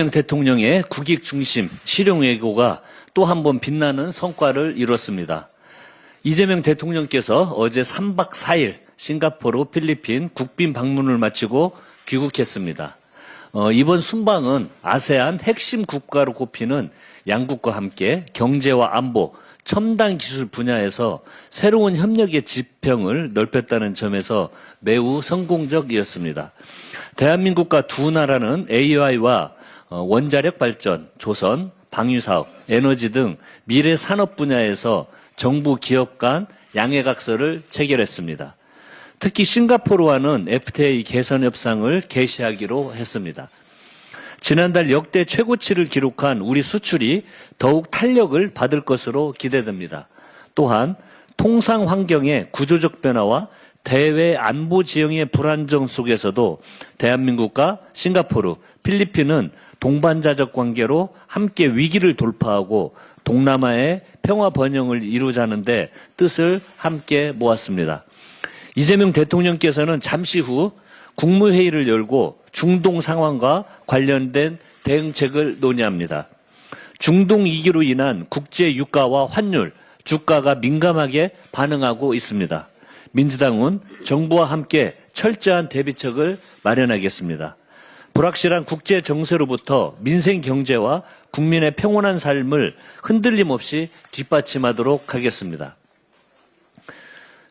대통령의 국익 중심 실용 외교가 또 한 번 빛나는 성과를 이뤘습니다. 이재명 대통령께서 어제 3박 4일 싱가포르, 필리핀 국빈 방문을 마치고 귀국했습니다. 이번 순방은 아세안 핵심 국가로 꼽히는 양국과 함께 경제와 안보, 첨단 기술 분야에서 새로운 협력의 지평을 넓혔다는 점에서 매우 성공적이었습니다. 대한민국과 두 나라는 AI와 원자력 발전, 조선, 방위사업, 에너지 등 미래 산업 분야에서 정부 기업 간 양해각서를 체결했습니다. 특히 싱가포르와는 FTA 개선 협상을 개시하기로 했습니다. 지난달 역대 최고치를 기록한 우리 수출이 더욱 탄력을 받을 것으로 기대됩니다. 또한 통상 환경의 구조적 변화와 대외 안보 지형의 불안정 속에서도 대한민국과 싱가포르, 필리핀은 동반자적 관계로 함께 위기를 돌파하고 동남아의 평화 번영을 이루자는 데 뜻을 함께 모았습니다. 이재명 대통령께서는 잠시 후 국무회의를 열고 중동 상황과 관련된 대응책을 논의합니다. 중동 위기로 인한 국제 유가와 환율, 주가가 민감하게 반응하고 있습니다. 민주당은 정부와 함께 철저한 대비책을 마련하겠습니다. 불확실한 국제 정세로부터 민생 경제와 국민의 평온한 삶을 흔들림 없이 뒷받침하도록 하겠습니다.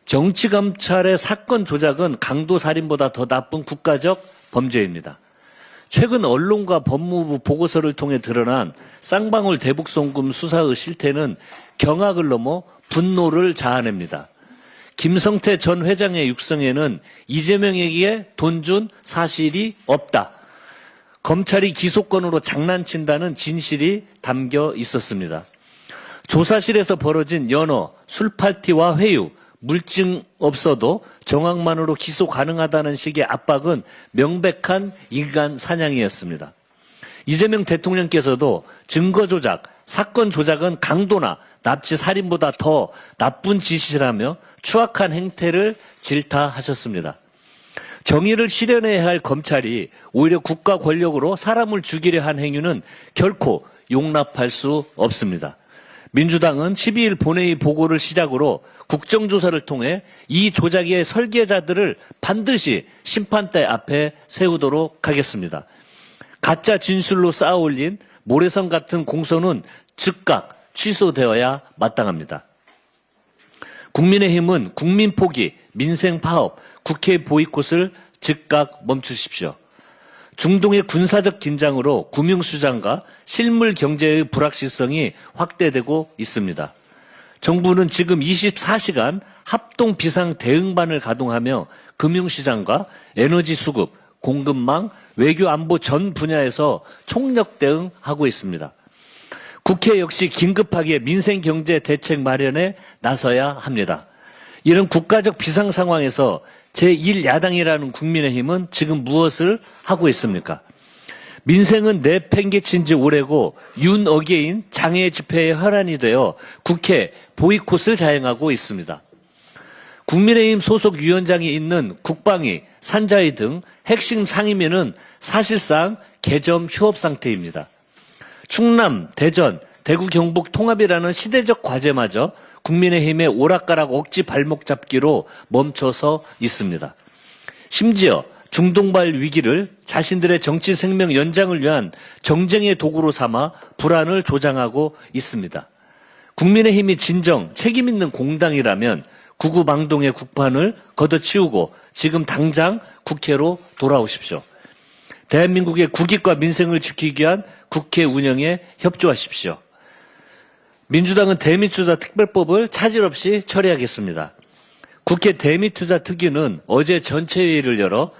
정치검찰의 사건 조작은 강도살인보다 더 나쁜 국가적 범죄입니다. 최근 언론과 법무부 보고서를 통해 드러난 쌍방울 대북송금 수사의 실태는 경악을 넘어 분노를 자아냅니다. 김성태 전 회장의 육성에는 이재명에게 돈 준 사실이 없다. 검찰이 기소권으로 장난친다는 진실이 담겨 있었습니다. 조사실에서 벌어진 연어, 술파티와 회유, 물증 없어도 정황만으로 기소 가능하다는 식의 압박은 명백한 인간 사냥이었습니다. 이재명 대통령께서도 증거 조작, 사건 조작은 강도나 납치 살인보다 더 나쁜 짓이라며 추악한 행태를 질타하셨습니다. 정의를 실현해야 할 검찰이 오히려 국가 권력으로 사람을 죽이려 한 행위는 결코 용납할 수 없습니다. 민주당은 12일 본회의 보고를 시작으로 국정조사를 통해 이 조작의 설계자들을 반드시 심판대 앞에 세우도록 하겠습니다. 가짜 진술로 쌓아올린 모래성 같은 공소는 즉각 취소되어야 마땅합니다. 국민의힘은 국민 포기, 민생 파업, 국회 보이콧을 즉각 멈추십시오. 중동의 군사적 긴장으로 금융시장과 실물 경제의 불확실성이 확대되고 있습니다. 정부는 지금 24시간 합동 비상 대응반을 가동하며 금융시장과 에너지 수급, 공급망, 외교 안보 전 분야에서 총력 대응하고 있습니다. 국회 역시 긴급하게 민생 경제 대책 마련에 나서야 합니다. 이런 국가적 비상 상황에서 제1야당이라는 국민의힘은 지금 무엇을 하고 있습니까? 민생은 내팽개친 지 오래고 윤 어게인 장애 집회의 혈안이 되어 국회 보이콧을 자행하고 있습니다. 국민의힘 소속 위원장이 있는 국방위, 산자위 등 핵심 상임위는 사실상 개점 휴업 상태입니다. 충남, 대전, 대구, 경북 통합이라는 시대적 과제마저 국민의힘의 오락가락 억지 발목 잡기로 멈춰서 있습니다. 심지어 중동발 위기를 자신들의 정치 생명 연장을 위한 정쟁의 도구로 삼아 불안을 조장하고 있습니다. 국민의힘이 진정 책임 있는 공당이라면 구구방동의 국판을 걷어치우고 지금 당장 국회로 돌아오십시오. 대한민국의 국익과 민생을 지키기 위한 국회 운영에 협조하십시오. 민주당은 대미투자 특별법을 차질 없이 처리하겠습니다. 국회 대미투자 특위는 어제 전체회의를 열어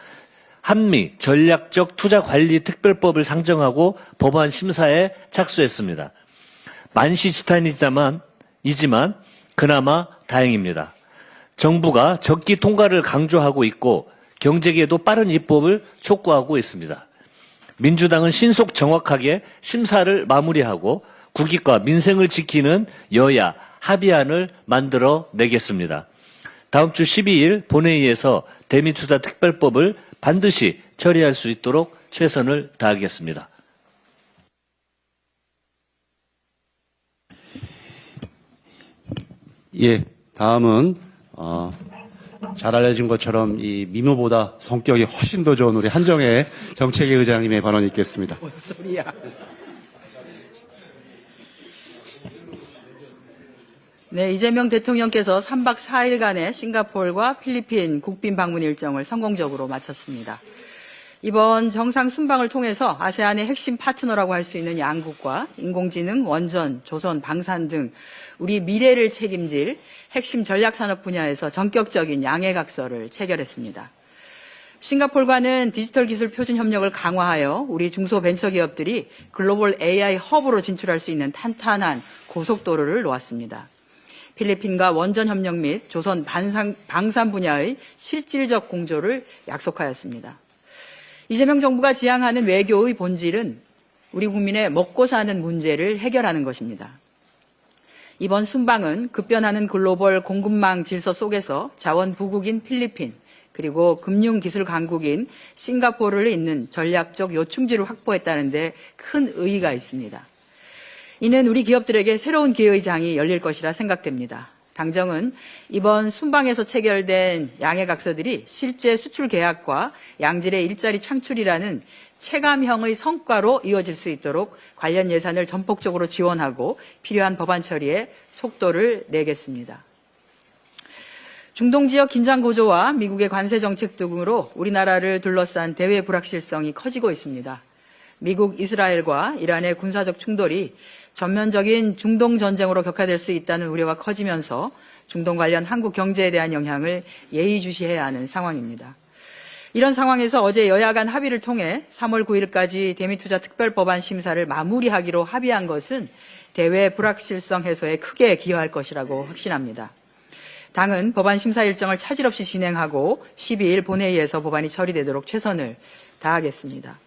한미 전략적 투자관리 특별법을 상정하고 법안 심사에 착수했습니다. 만시지탄이지만 그나마 다행입니다. 정부가 적기 통과를 강조하고 있고 경제계도 빠른 입법을 촉구하고 있습니다. 민주당은 신속 정확하게 심사를 마무리하고 국익과 민생을 지키는 여야 합의안을 만들어 내겠습니다. 다음 주 12일 본회의에서 대미투자 특별법을 반드시 처리할 수 있도록 최선을 다하겠습니다. 예, 다음은 잘 알려진 것처럼 이 미모보다 성격이 훨씬 더 좋은 우리 한정혜 정책위 의장님의 발언이 있겠습니다. 뭔 소리야. 네, 이재명 대통령께서 3박 4일간의 싱가포르와 필리핀 국빈 방문 일정을 성공적으로 마쳤습니다. 이번 정상 순방을 통해서 아세안의 핵심 파트너라고 할 수 있는 양국과 인공지능, 원전, 조선, 방산 등 우리 미래를 책임질 핵심 전략산업 분야에서 전격적인 양해각서를 체결했습니다. 싱가포르과는 디지털 기술 표준 협력을 강화하여 우리 중소벤처기업들이 글로벌 AI 허브로 진출할 수 있는 탄탄한 고속도로를 놓았습니다. 필리핀과 원전 협력 및 조선 방산 분야의 실질적 공조를 약속하였습니다. 이재명 정부가 지향하는 외교의 본질은 우리 국민의 먹고 사는 문제를 해결하는 것입니다. 이번 순방은 급변하는 글로벌 공급망 질서 속에서 자원 부국인 필리핀 그리고 금융기술 강국인 싱가포르를 잇는 전략적 요충지를 확보했다는 데 큰 의의가 있습니다. 이는 우리 기업들에게 새로운 기회의 장이 열릴 것이라 생각됩니다. 당정은 이번 순방에서 체결된 양해각서들이 실제 수출 계약과 양질의 일자리 창출이라는 체감형의 성과로 이어질 수 있도록 관련 예산을 전폭적으로 지원하고 필요한 법안 처리에 속도를 내겠습니다. 중동 지역 긴장 고조와 미국의 관세 정책 등으로 우리나라를 둘러싼 대외 불확실성이 커지고 있습니다. 미국, 이스라엘과 이란의 군사적 충돌이 전면적인 중동 전쟁으로 격화될 수 있다는 우려가 커지면서 중동 관련 한국 경제에 대한 영향을 예의주시해야 하는 상황입니다. 이런 상황에서 어제 여야 간 합의를 통해 3월 9일까지 대미투자 특별법안 심사를 마무리하기로 합의한 것은 대외 불확실성 해소에 크게 기여할 것이라고 확신합니다. 당은 법안 심사 일정을 차질 없이 진행하고 12일 본회의에서 법안이 처리되도록 최선을 다하겠습니다.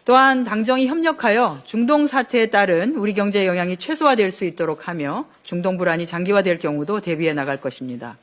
또한 당정이 협력하여 중동 사태에 따른 우리 경제 영향이 최소화될 수 있도록 하며 중동 불안이 장기화될 경우도 대비해 나갈 것입니다.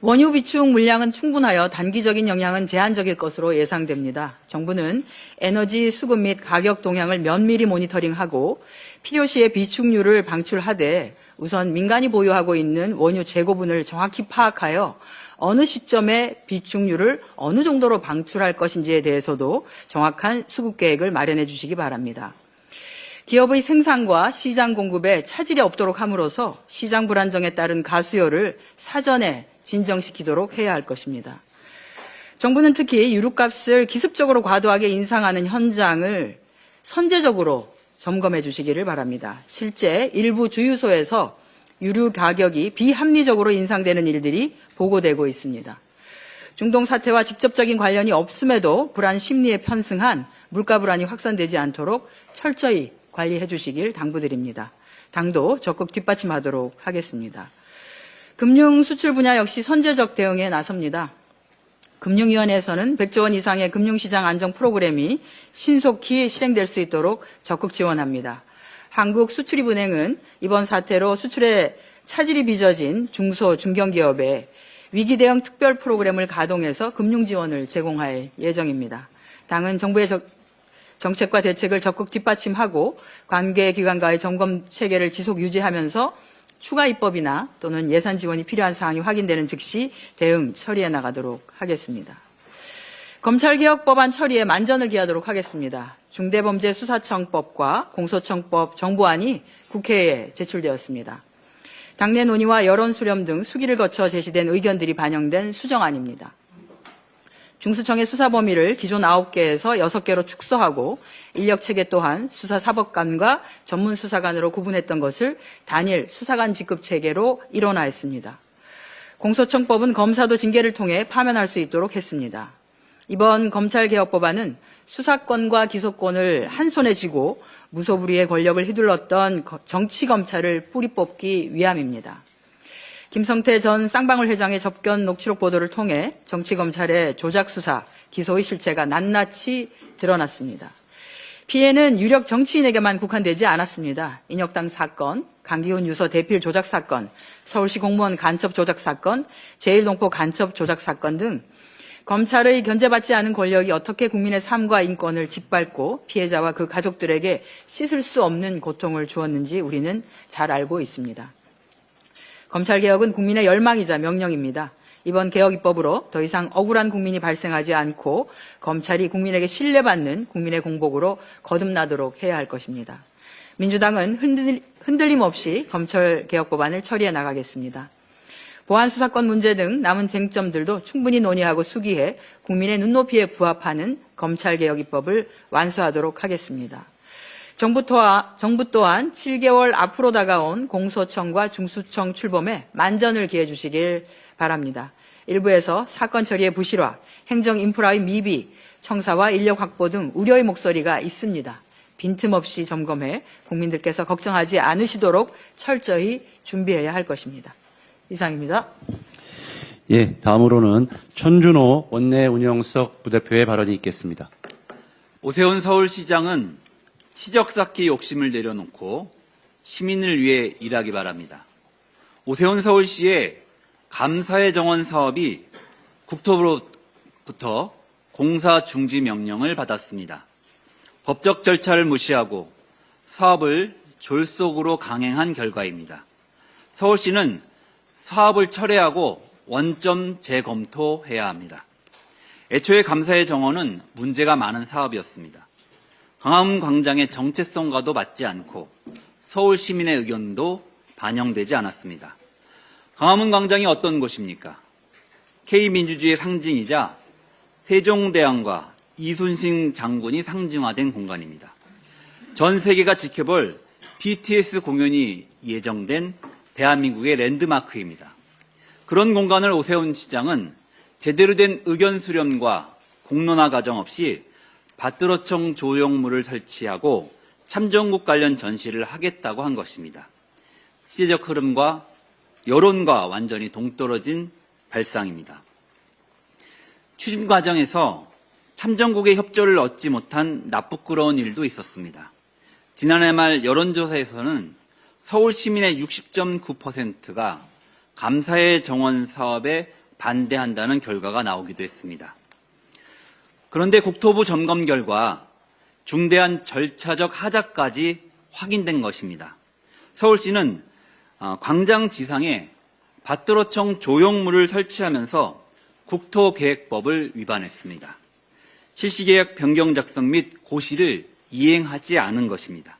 원유 비축 물량은 충분하여 단기적인 영향은 제한적일 것으로 예상됩니다. 정부는 에너지 수급 및 가격 동향을 면밀히 모니터링하고 필요시에 비축률을 방출하되 우선 민간이 보유하고 있는 원유 재고분을 정확히 파악하여 어느 시점에 비축률을 어느 정도로 방출할 것인지에 대해서도 정확한 수급 계획을 마련해 주시기 바랍니다. 기업의 생산과 시장 공급에 차질이 없도록 함으로써 시장 불안정에 따른 가수요를 사전에 진정시키도록 해야 할 것입니다. 정부는 특히 유류값을 기습적으로 과도하게 인상하는 현장을 선제적으로 점검해 주시기를 바랍니다. 실제 일부 주유소에서 유류 가격이 비합리적으로 인상되는 일들이 보고되고 있습니다. 중동 사태와 직접적인 관련이 없음에도 불안 심리에 편승한 물가 불안이 확산되지 않도록 철저히 관리해 주시길 당부드립니다. 당도 적극 뒷받침하도록 하겠습니다. 금융 수출 분야 역시 선제적 대응에 나섭니다. 금융위원회에서는 100조 원 이상의 금융시장 안정 프로그램이 신속히 실행될 수 있도록 적극 지원합니다. 한국수출입은행은 이번 사태로 수출에 차질이 빚어진 중소, 중견기업에 위기 대응 특별 프로그램을 가동해서 금융 지원을 제공할 예정입니다. 당은 정부의 정책과 대책을 적극 뒷받침하고 관계 기관과의 점검 체계를 지속 유지하면서 추가 입법이나 또는 예산 지원이 필요한 사항이 확인되는 즉시 대응 처리해 나가도록 하겠습니다. 검찰개혁 법안 처리에 만전을 기하도록 하겠습니다. 중대범죄수사청법과 공소청법 정부안이 국회에 제출되었습니다. 당내 논의와 여론 수렴 등 수기를 거쳐 제시된 의견들이 반영된 수정안입니다. 중수청의 수사 범위를 기존 9개에서 6개로 축소하고 인력체계 또한 수사사법관과 전문수사관으로 구분했던 것을 단일 수사관 직급체계로 일원화했습니다. 공소청법은 검사도 징계를 통해 파면할 수 있도록 했습니다. 이번 검찰개혁법안은 수사권과 기소권을 한 손에 쥐고 무소불위의 권력을 휘둘렀던 정치검찰을 뿌리 뽑기 위함입니다. 김성태 전 쌍방울 회장의 접견 녹취록 보도를 통해 정치검찰의 조작수사, 기소의 실체가 낱낱이 드러났습니다. 피해는 유력 정치인에게만 국한되지 않았습니다. 인혁당 사건, 강기훈 유서 대필 조작 사건, 서울시 공무원 간첩 조작 사건, 제1동포 간첩 조작 사건 등 검찰의 견제받지 않은 권력이 어떻게 국민의 삶과 인권을 짓밟고 피해자와 그 가족들에게 씻을 수 없는 고통을 주었는지 우리는 잘 알고 있습니다. 검찰개혁은 국민의 열망이자 명령입니다. 이번 개혁 입법으로 더 이상 억울한 국민이 발생하지 않고 검찰이 국민에게 신뢰받는 국민의 공복으로 거듭나도록 해야 할 것입니다. 민주당은 흔들림 없이 검찰개혁법안을 처리해 나가겠습니다. 보안수사권 문제 등 남은 쟁점들도 충분히 논의하고 수기해 국민의 눈높이에 부합하는 검찰개혁 입법을 완수하도록 하겠습니다. 정부 또한 7개월 앞으로 다가온 공소청과 중수청 출범에 만전을 기해 주시길 바랍니다. 일부에서 사건 처리의 부실화, 행정 인프라의 미비, 청사와 인력 확보 등 우려의 목소리가 있습니다. 빈틈없이 점검해 국민들께서 걱정하지 않으시도록 철저히 준비해야 할 것입니다. 이상입니다. 예, 다음으로는 천준호 원내 운영석 부대표의 발언이 있겠습니다. 오세훈 서울시장은 치적 쌓기 욕심을 내려놓고 시민을 위해 일하기 바랍니다. 오세훈 서울시의 감사의 정원 사업이 국토부로부터 공사 중지 명령을 받았습니다. 법적 절차를 무시하고 사업을 졸속으로 강행한 결과입니다. 서울시는 사업을 철회하고 원점 재검토해야 합니다. 애초에 감사의 정원은 문제가 많은 사업이었습니다. 광화문 광장의 정체성과도 맞지 않고 서울 시민의 의견도 반영되지 않았습니다. 광화문 광장이 어떤 곳입니까? K민주주의의 상징이자 세종대왕과 이순신 장군이 상징화된 공간입니다. 전 세계가 지켜볼 BTS 공연이 예정된 대한민국의 랜드마크입니다. 그런 공간을 오세훈 시장은 제대로 된 의견 수렴과 공론화 과정 없이 밭들어청 조형물을 설치하고 참정국 관련 전시를 하겠다고 한 것입니다. 시대적 흐름과 여론과 완전히 동떨어진 발상입니다. 추진 과정에서 참정국의 협조를 얻지 못한 나쁘끄러운 일도 있었습니다. 지난해 말 여론조사에서는 서울 시민의 60.9%가 감사의 정원 사업에 반대한다는 결과가 나오기도 했습니다. 그런데 국토부 점검 결과 중대한 절차적 하자까지 확인된 것입니다. 서울시는 광장 지상에 밭들어청 조형물을 설치하면서 국토계획법을 위반했습니다. 실시계획 변경 작성 및 고시를 이행하지 않은 것입니다.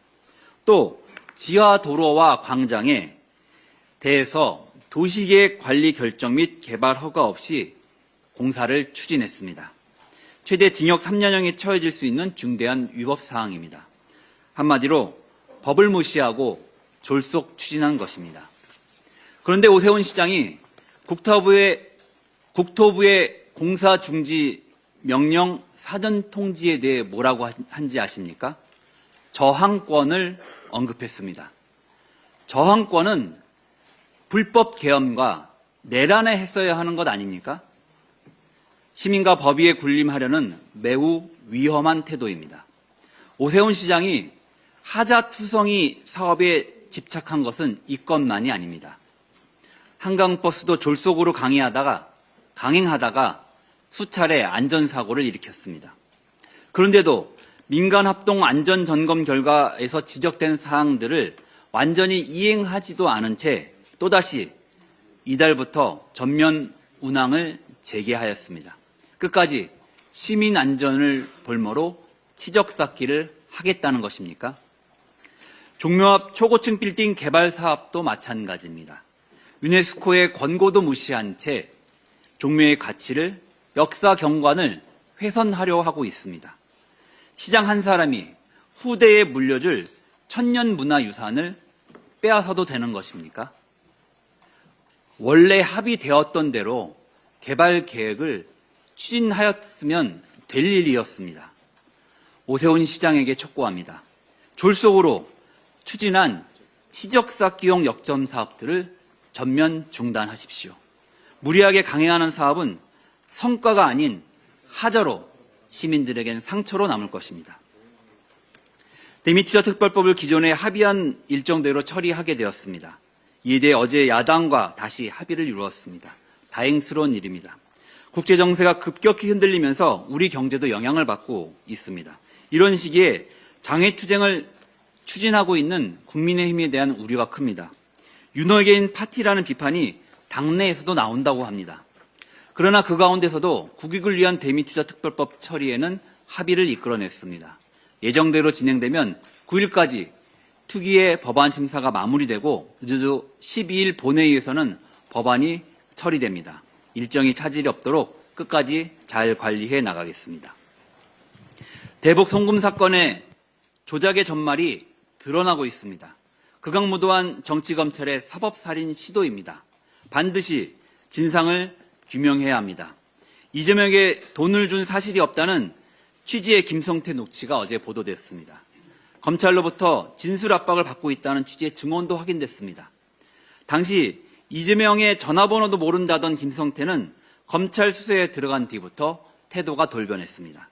또 지하 도로와 광장에 대해서 도시계획 관리 결정 및 개발 허가 없이 공사를 추진했습니다. 최대 징역 3년형에 처해질 수 있는 중대한 위법 사항입니다. 한마디로 법을 무시하고 졸속 추진한 것입니다. 그런데 오세훈 시장이 국토부의 공사 중지 명령 사전 통지에 대해 뭐라고 한지 아십니까? 저항권을 언급했습니다. 저항권은 불법 계엄과 내란에 했어야 하는 것 아닙니까? 시민과 법위에 군림하려는 매우 위험한 태도입니다. 오세훈 시장이 하자투성이 사업에 집착한 것은 이것만이 아닙니다. 한강버스도 졸속으로 강행하다가 수차례 안전사고를 일으켰습니다. 그런데도 민간합동 안전점검 결과에서 지적된 사항들을 완전히 이행하지도 않은 채 또다시 이달부터 전면 운항을 재개하였습니다. 끝까지 시민 안전을 볼모로 치적 쌓기를 하겠다는 것입니까? 종묘 앞 초고층 빌딩 개발 사업도 마찬가지입니다. 유네스코의 권고도 무시한 채 종묘의 가치를 역사 경관을 훼손하려 하고 있습니다. 시장 한 사람이 후대에 물려줄 천년문화유산을 빼앗아도 되는 것입니까? 원래 합의되었던 대로 개발 계획을 추진하였으면 될 일이었습니다. 오세훈 시장에게 촉구합니다. 졸속으로 추진한 치적쌓기용 역점 사업들을 전면 중단하십시오. 무리하게 강행하는 사업은 성과가 아닌 하자로 시민들에겐 상처로 남을 것입니다. 대미투자특별법을 기존에 합의한 일정대로 처리하게 되었습니다. 이에 대해 어제 야당과 다시 합의를 이루었습니다. 다행스러운 일입니다. 국제정세가 급격히 흔들리면서 우리 경제도 영향을 받고 있습니다. 이런 시기에 장애투쟁을 추진하고 있는 국민의힘에 대한 우려가 큽니다. 윤호개인 파티라는 비판이 당내에서도 나온다고 합니다. 그러나 그 가운데서도 국익을 위한 대미투자특별법 처리에는 합의를 이끌어냈습니다. 예정대로 진행되면 9일까지 특위의 법안 심사가 마무리되고 늦어도 12일 본회의에서는 법안이 처리됩니다. 일정이 차질이 없도록 끝까지 잘 관리해 나가겠습니다. 대북 송금 사건의 조작의 전말이 드러나고 있습니다. 극악무도한 정치검찰의 사법살인 시도입니다. 반드시 진상을 규명해야 합니다. 이재명에게 돈을 준 사실이 없다는 취지의 김성태 녹취가 어제 보도됐습니다. 검찰로부터 진술 압박을 받고 있다는 취지의 증언도 확인됐습니다. 당시 이재명의 전화번호도 모른다던 김성태는 검찰 수사에 들어간 뒤부터 태도가 돌변했습니다.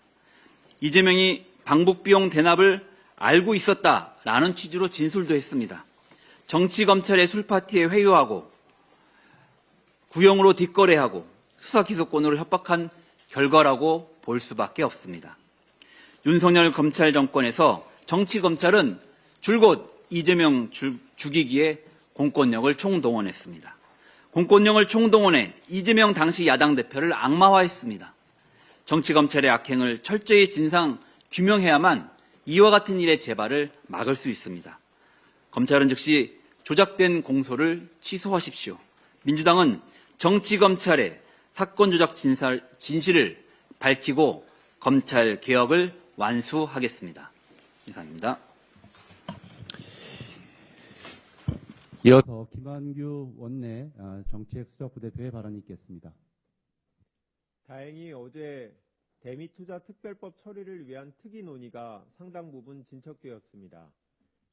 이재명이 방북비용 대납을 알고 있었다라는 취지로 진술도 했습니다. 정치검찰의 술파티에 회유하고 구형으로 뒷거래하고 수사기소권으로 협박한 결과라고 볼 수밖에 없습니다. 윤석열 검찰 정권에서 정치검찰은 줄곧 이재명 죽이기에 공권력을 총동원했습니다. 공권력을 총동원해 이재명 당시 야당 대표를 악마화했습니다. 정치검찰의 악행을 철저히 진상 규명해야만 이와 같은 일의 재발을 막을 수 있습니다. 검찰은 즉시 조작된 공소를 취소하십시오. 민주당은 정치검찰의 사건 조작 진실을 밝히고 검찰 개혁을 완수하겠습니다. 이상입니다. 이어서 김한규 원내 정책수석부대표의 발언이 있겠습니다. 다행히 어제 대미투자특별법 처리를 위한 특위 논의가 상당 부분 진척되었습니다.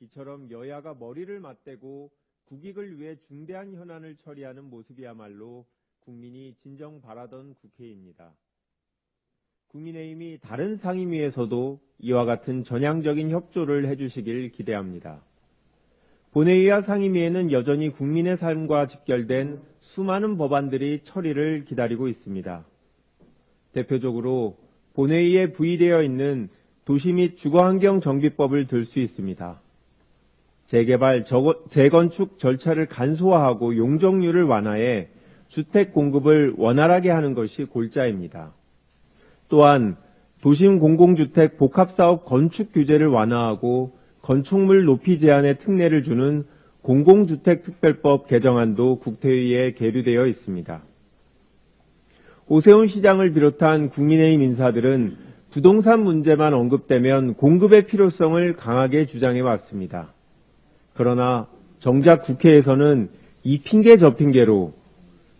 이처럼 여야가 머리를 맞대고 국익을 위해 중대한 현안을 처리하는 모습이야말로 국민이 진정 바라던 국회입니다. 국민의힘이 다른 상임위에서도 이와 같은 전향적인 협조를 해주시길 기대합니다. 본회의와 상임위에는 여전히 국민의 삶과 직결된 수많은 법안들이 처리를 기다리고 있습니다. 대표적으로 본회의에 부의되어 있는 도시 및 주거환경정비법을 들 수 있습니다. 재개발, 재건축 절차를 간소화하고 용적률을 완화해 주택 공급을 원활하게 하는 것이 골자입니다. 또한 도심 공공주택 복합사업 건축 규제를 완화하고 건축물 높이 제한에 특례를 주는 공공주택특별법 개정안도 국회의회에 계류되어 있습니다. 오세훈 시장을 비롯한 국민의힘 인사들은 부동산 문제만 언급되면 공급의 필요성을 강하게 주장해 왔습니다. 그러나 정작 국회에서는 이 핑계 저 핑계로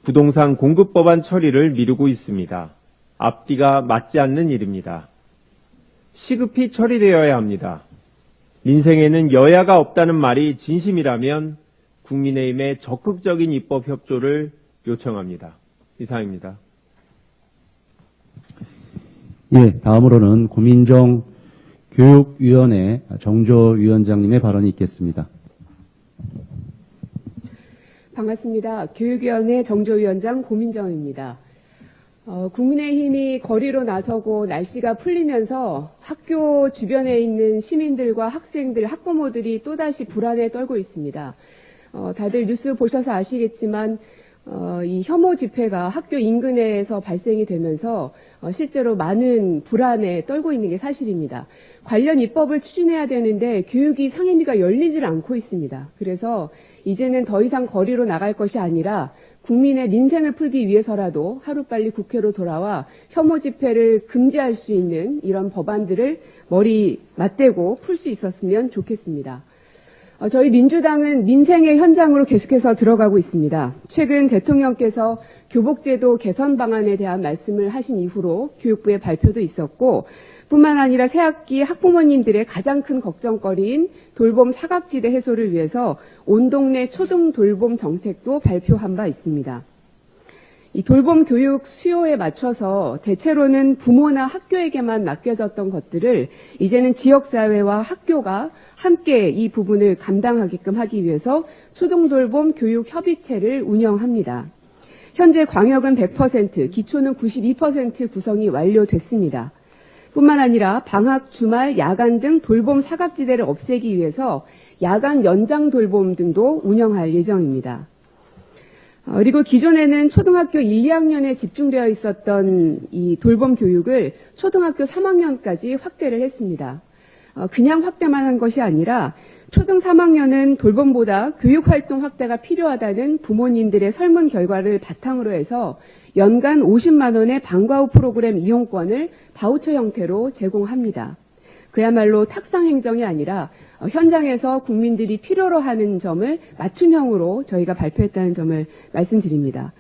부동산 공급법안 처리를 미루고 있습니다. 앞뒤가 맞지 않는 일입니다. 시급히 처리되어야 합니다. 민생에는 여야가 없다는 말이 진심이라면 국민의힘의 적극적인 입법 협조를 요청합니다. 이상입니다. 예, 다음으로는 고민정 교육위원회 정조위원장님의 발언이 있겠습니다. 반갑습니다. 교육위원회 정조위원장 고민정입니다. 국민의힘이 거리로 나서고 날씨가 풀리면서 학교 주변에 있는 시민들과 학생들, 학부모들이 또다시 불안에 떨고 있습니다. 다들 뉴스 보셔서 아시겠지만 이 혐오 집회가 학교 인근에서 발생이 되면서 실제로 많은 불안에 떨고 있는 게 사실입니다. 관련 입법을 추진해야 되는데 교육위 상임위가 열리질 않고 있습니다. 그래서 이제는 더 이상 거리로 나갈 것이 아니라 국민의 민생을 풀기 위해서라도 하루빨리 국회로 돌아와 혐오 집회를 금지할 수 있는 이런 법안들을 머리 맞대고 풀 수 있었으면 좋겠습니다. 저희 민주당은 민생의 현장으로 계속해서 들어가고 있습니다. 최근 대통령께서 교복제도 개선 방안에 대한 말씀을 하신 이후로 교육부의 발표도 있었고 뿐만 아니라 새학기 학부모님들의 가장 큰 걱정거리인 돌봄 사각지대 해소를 위해서 온 동네 초등 돌봄 정책도 발표한 바 있습니다. 이 돌봄 교육 수요에 맞춰서 대체로는 부모나 학교에게만 맡겨졌던 것들을 이제는 지역사회와 학교가 함께 이 부분을 감당하게끔 하기 위해서 초등돌봄 교육협의체를 운영합니다. 현재 광역은 100%, 기초는 92% 구성이 완료됐습니다. 뿐만 아니라 방학, 주말, 야간 등 돌봄 사각지대를 없애기 위해서 야간 연장 돌봄 등도 운영할 예정입니다. 그리고 기존에는 초등학교 1, 2학년에 집중되어 있었던 이 돌봄 교육을 초등학교 3학년까지 확대를 했습니다. 그냥 확대만 한 것이 아니라 초등 3학년은 돌봄보다 교육활동 확대가 필요하다는 부모님들의 설문 결과를 바탕으로 해서 연간 50만 원의 방과 후 프로그램 이용권을 바우처 형태로 제공합니다. 그야말로 탁상 행정이 아니라 현장에서 국민들이 필요로 하는 점을 맞춤형으로 저희가 발표했다는 점을 말씀드립니다.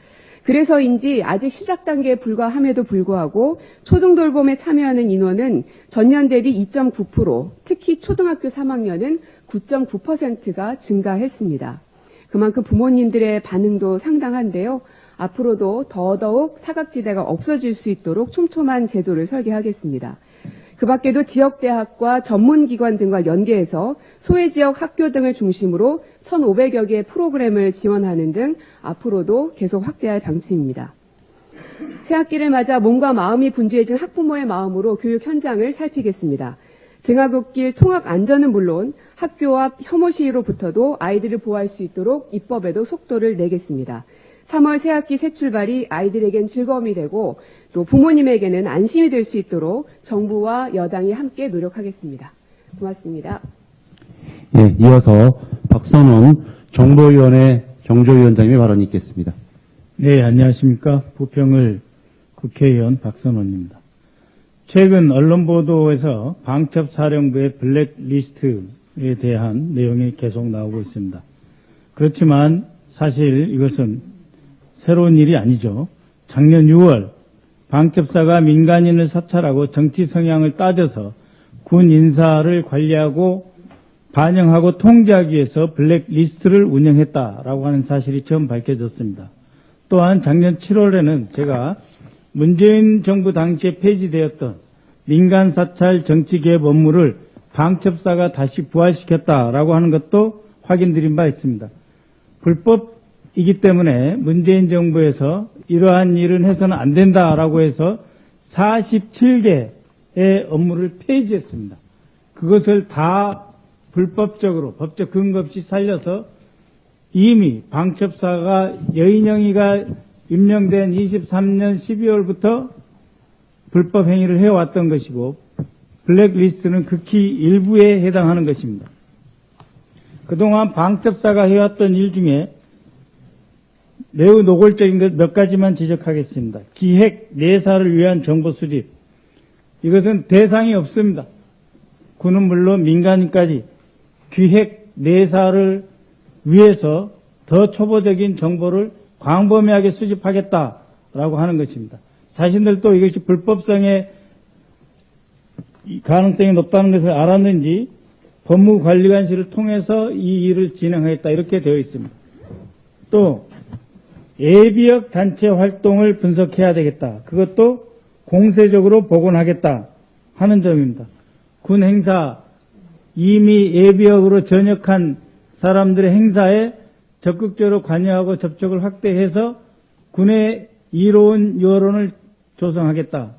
그래서인지 아직 시작 단계에 불과함에도 불구하고 초등돌봄에 참여하는 인원은 전년 대비 2.9%, 특히 초등학교 3학년은 9.9%가 증가했습니다. 그만큼 부모님들의 반응도 상당한데요. 앞으로도 더더욱 사각지대가 없어질 수 있도록 촘촘한 제도를 설계하겠습니다. 그 밖에도 지역대학과 전문기관 등과 연계해서 소외지역 학교 등을 중심으로 1,500여 개의 프로그램을 지원하는 등 앞으로도 계속 확대할 방침입니다. 새학기를 맞아 몸과 마음이 분주해진 학부모의 마음으로 교육 현장을 살피겠습니다. 등하굣길 통학 안전은 물론 학교 앞 혐오 시위로부터도 아이들을 보호할 수 있도록 입법에도 속도를 내겠습니다. 3월 새학기 새 출발이 아이들에겐 즐거움이 되고 또 부모님에게는 안심이 될 수 있도록 정부와 여당이 함께 노력하겠습니다. 고맙습니다. 예, 이어서 박선원 정보위원회 정조위원장님의 발언이 있겠습니다. 네, 안녕하십니까. 부평을 국회의원 박선원입니다. 최근 언론 보도에서 방첩사령부의 블랙리스트에 대한 내용이 계속 나오고 있습니다. 그렇지만 사실 이것은 새로운 일이 아니죠. 작년 6월 방첩사가 민간인을 사찰하고 정치 성향을 따져서 군 인사를 관리하고 반영하고 통제하기 위해서 블랙리스트를 운영했다라고 하는 사실이 처음 밝혀졌습니다. 또한 작년 7월에는 제가 문재인 정부 당시에 폐지되었던 민간 사찰 정치 개입 업무를 방첩사가 다시 부활시켰다라고 하는 것도 확인드린 바 있습니다. 불법이기 때문에 문재인 정부에서 이러한 일은 해서는 안 된다라고 해서 47개의 업무를 폐지했습니다. 그것을 다 불법적으로 법적 근거 없이 살려서 이미 방첩사가 여인영이가 임명된 23년 12월부터 불법 행위를 해왔던 것이고 블랙리스트는 극히 일부에 해당하는 것입니다. 그동안 방첩사가 해왔던 일 중에 매우 노골적인 것 몇 가지만 지적하겠습니다. 기획 내사를 위한 정보 수집. 이것은 대상이 없습니다. 군은 물론 민간인까지 기획 내사를 위해서 더 초보적인 정보를 광범위하게 수집하겠다라고 하는 것입니다. 자신들도 이것이 불법성의 가능성이 높다는 것을 알았는지 법무관리관실을 통해서 이 일을 진행하겠다 이렇게 되어 있습니다. 또 예비역 단체 활동을 분석해야 되겠다. 그것도 공세적으로 복원하겠다 하는 점입니다. 군 행사 이미 예비역으로 전역한 사람들의 행사에 적극적으로 관여하고 접촉을 확대해서 군의 이로운 여론을 조성하겠다.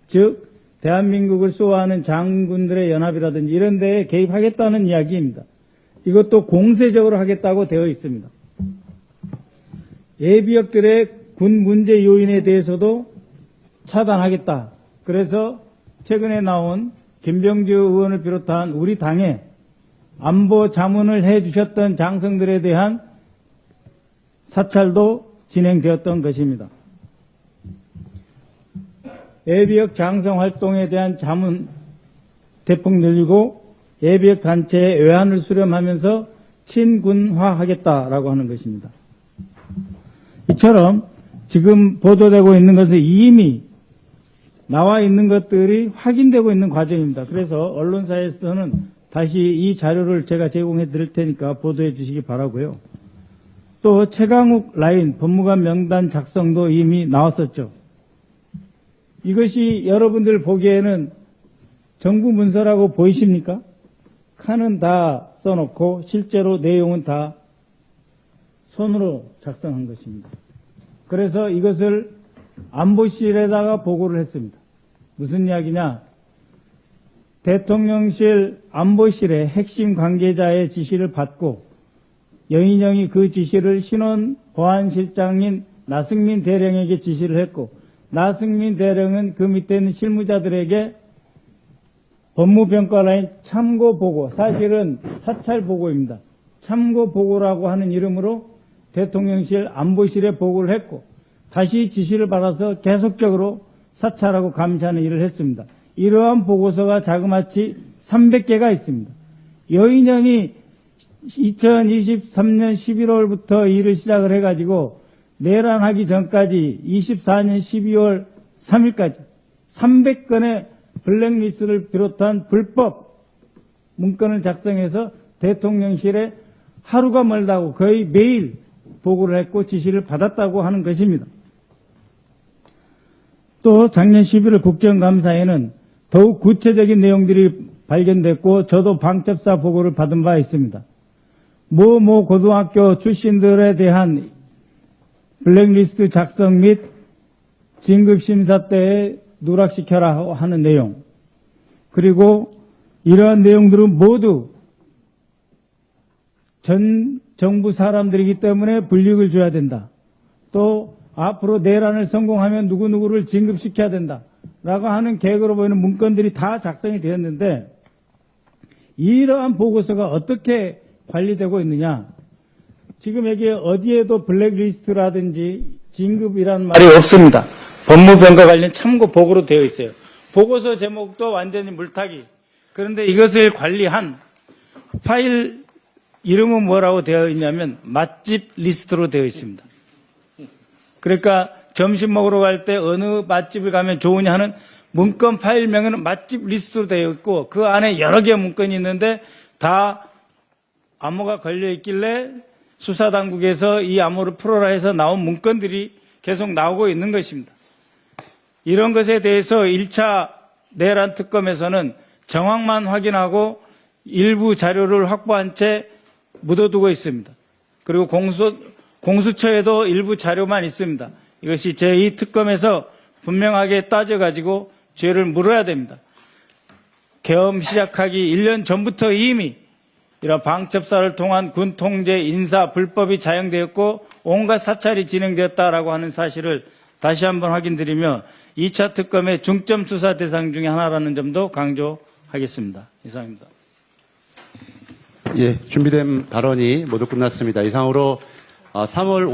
즉 대한민국을 수호하는 장군들의 연합이라든지 이런 데에 개입하겠다는 이야기입니다. 이것도 공세적으로 하겠다고 되어 있습니다. 예비역들의 군 문제 요인에 대해서도 차단하겠다. 그래서 최근에 나온 김병주 의원을 비롯한 우리 당에 안보 자문을 해주셨던 장성들에 대한 사찰도 진행되었던 것입니다. 예비역 장성 활동에 대한 자문 대폭 늘리고 예비역 단체의 외환을 수렴하면서 친군화하겠다라고 하는 것입니다. 이처럼 지금 보도되고 있는 것은 이미 나와 있는 것들이 확인되고 있는 과정입니다. 그래서 언론사에서는 다시 이 자료를 제가 제공해 드릴 테니까 보도해 주시기 바라고요. 또 최강욱 라인 법무관 명단 작성도 이미 나왔었죠. 이것이 여러분들 보기에는 정부 문서라고 보이십니까? 칸은 다 써놓고 실제로 내용은 다 손으로 작성한 것입니다. 그래서 이것을 안보실에다가 보고를 했습니다. 무슨 이야기냐? 대통령실 안보실의 핵심 관계자의 지시를 받고 여인영이 그 지시를 신원 보안실장인 나승민 대령에게 지시를 했고 나승민 대령은 그 밑에 있는 실무자들에게 법무평가라인 참고보고, 사실은 사찰보고입니다. 참고보고라고 하는 이름으로 대통령실 안보실에 보고를 했고 다시 지시를 받아서 계속적으로 사찰하고 감시하는 일을 했습니다. 이러한 보고서가 자그마치 300개가 있습니다. 여인영이 2023년 11월부터 일을 시작을 해가지고 내란하기 전까지 24년 12월 3일까지 300건의 블랙리스트를 비롯한 불법 문건을 작성해서 대통령실에 하루가 멀다고 거의 매일 보고를 했고 지시를 받았다고 하는 것입니다. 또 작년 11월 국정감사에는 더욱 구체적인 내용들이 발견됐고 저도 방첩사 보고를 받은 바 있습니다. 모 고등학교 출신들에 대한 블랙리스트 작성 및 진급심사 때에 누락시켜라 하는 내용, 그리고 이러한 내용들은 모두 전 정부 사람들이기 때문에 불이익을 줘야 된다. 또 앞으로 내란을 성공하면 누구누구를 진급시켜야 된다라고 하는 계획으로 보이는 문건들이 다 작성이 되었는데 이러한 보고서가 어떻게 관리되고 있느냐. 지금 여기 어디에도 블랙리스트라든지 진급이라는 말이 없습니다. 법무평가 관련 참고 보고로 되어 있어요. 보고서 제목도 완전히 물타기. 그런데 이것을 관리한 파일 이름은 뭐라고 되어 있냐면 맛집 리스트로 되어 있습니다. 그러니까 점심 먹으러 갈 때 어느 맛집을 가면 좋으냐 하는 문건 파일명은 맛집 리스트로 되어 있고 그 안에 여러 개의 문건이 있는데 다 암호가 걸려 있길래 수사당국에서 이 암호를 풀어라 해서 나온 문건들이 계속 나오고 있는 것입니다. 이런 것에 대해서 1차 내란 특검에서는 정황만 확인하고 일부 자료를 확보한 채 묻어두고 있습니다. 그리고 공수처에도 일부 자료만 있습니다. 이것이 제2 특검에서 분명하게 따져가지고 죄를 물어야 됩니다. 계엄 시작하기 1년 전부터 이미 이런 방첩사를 통한 군 통제, 인사, 불법이 자행되었고 온갖 사찰이 진행되었다라고 하는 사실을 다시 한번 확인드리며 2차 특검의 중점 수사 대상 중에 하나라는 점도 강조하겠습니다. 이상입니다. 예, 준비된 발언이 모두 끝났습니다. 이상으로 3월